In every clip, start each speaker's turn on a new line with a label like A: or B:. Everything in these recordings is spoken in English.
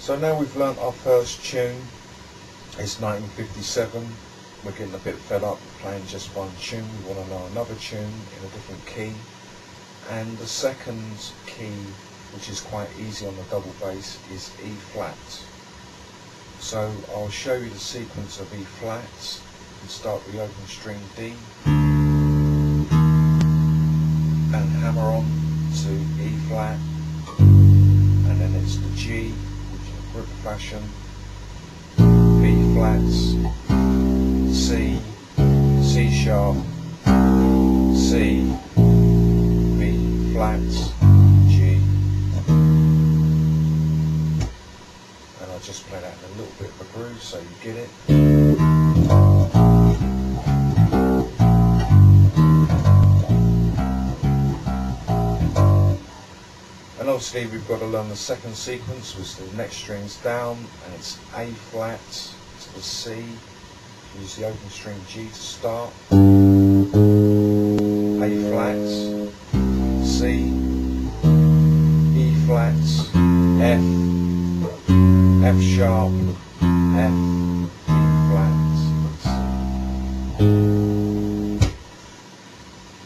A: So now we've learnt our first tune. It's 1957. We're getting a bit fed up playing just one tune. We want to know another tune in a different key. And the second key, which is quite easy on the double bass, is E flat. So I'll show you the sequence of E flats. And start with the open string D and hammer on to E flat, and then it's the G, which is a grip fashion, B flats, C, C sharp, C, B flats, G, and I'll just play that in a little bit of a groove so you get it. And obviously we've got to learn the second sequence, which the next string's down, and it's A flat to the C. Use the open string G to start. A flat, C, E flats, F, F sharp, F, E flat.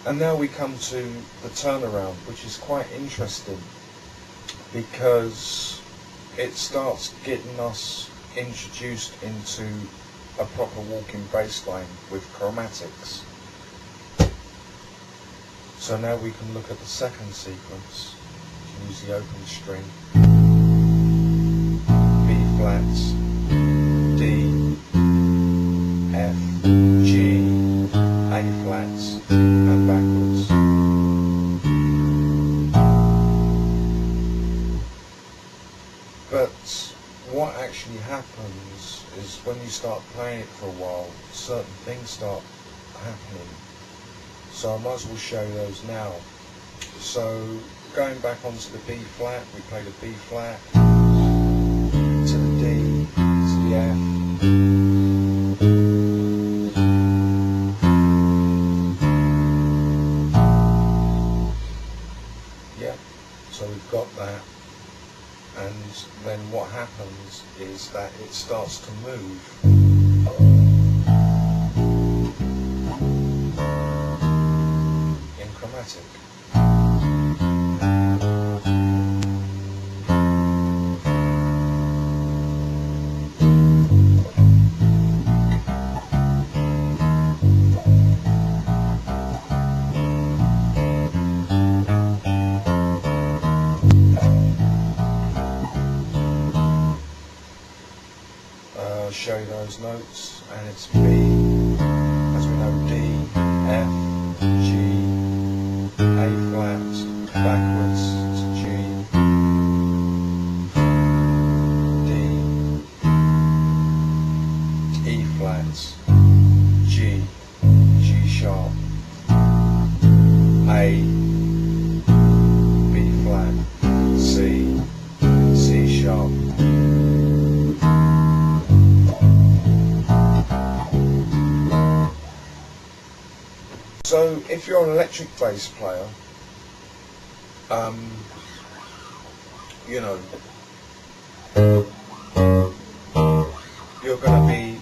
A: And now we come to the turnaround, which is quite interesting, because it starts getting us introduced into a proper walking bass line with chromatics. So now we can look at the second sequence. We can use the open string, B flats, D, F, G, A flats, and backwards. But what actually happens is when you start playing it for a while, certain things start happening. So I might as well show you those now. So going back onto the B flat, we play the B flat to the D to the F. Yeah, so we've got that. And then what happens is that it starts to move. In chromatic. Show you those notes, and it's B, as we know, D, F, G, A flat, backwards to G, D, E flat, G, G sharp, A, B flat, C, C sharp. So if you're an electric bass player, you know, you're going to be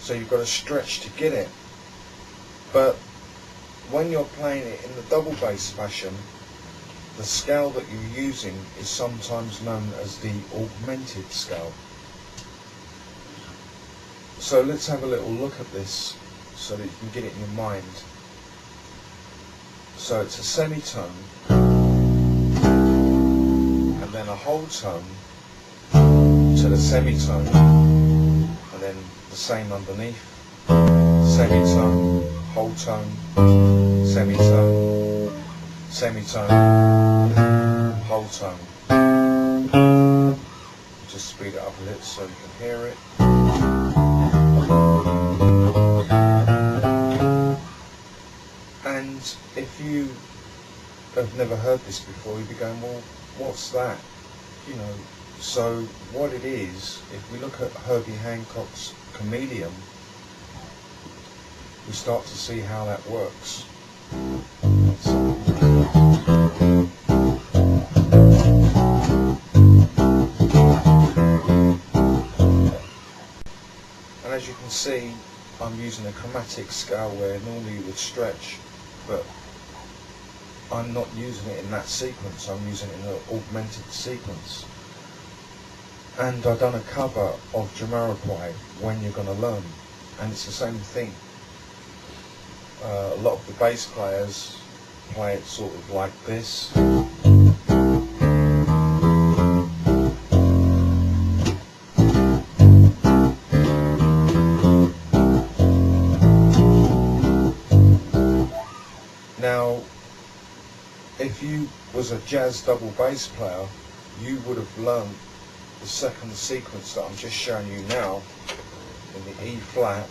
A: so you've got to stretch to get it. But when you're playing it in the double bass fashion, the scale that you're using is sometimes known as the augmented scale. So let's have a little look at this so that you can get it in your mind. So it's a semitone, and then a whole tone to the semitone, and then the same underneath, semitone, whole tone, semitone, semitone, whole tone. Just speed it up a little so you can hear it. And if you have never heard this before, you'd be going, well, what's that? You know, so what it is, if we look at Herbie Hancock's Chameleon, we start to see how that works. So, And as you can see, I'm using a chromatic scale where normally you would stretch, but I'm not using it in that sequence, I'm using it in an augmented sequence. And I've done a cover of Jamiroquai, When You're Gonna Learn, and it's the same thing. A lot of the bass players play it sort of like this. Now, if you was a jazz double bass player, you would have learned the second sequence that I'm just showing you now in the E flat.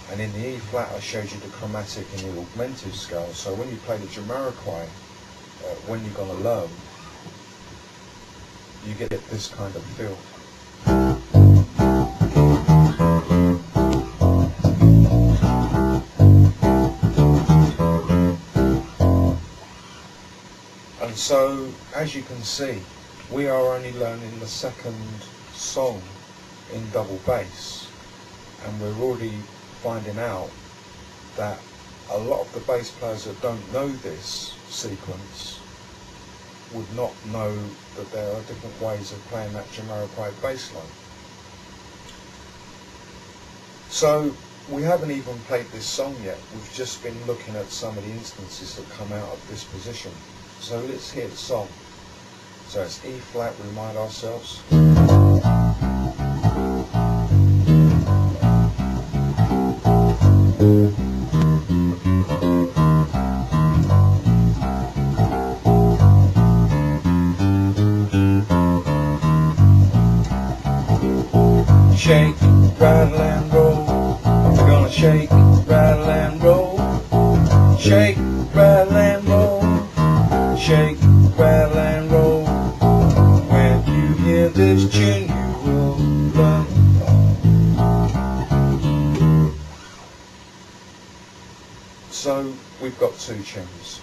A: And in the E flat I showed you the chromatic and the augmented scale. So when you play the Jamiroquai, When You're Gonna Learn, you get this kind of feel. And so, as you can see, we are only learning the second song in double bass, and we're already finding out that a lot of the bass players that don't know this sequence would not know that there are different ways of playing that Jamiroquai bass line. So we haven't even played this song yet, we've just been looking at some of the instances that come out of this position. So let's hear the song. So it's E flat, we remind ourselves. Shake, rattle and roll. We're gonna shake, rattle and roll. Shake, rattle and roll. Shake, rattle and roll. When you hear this tune, you will learn. So we've got two tunes.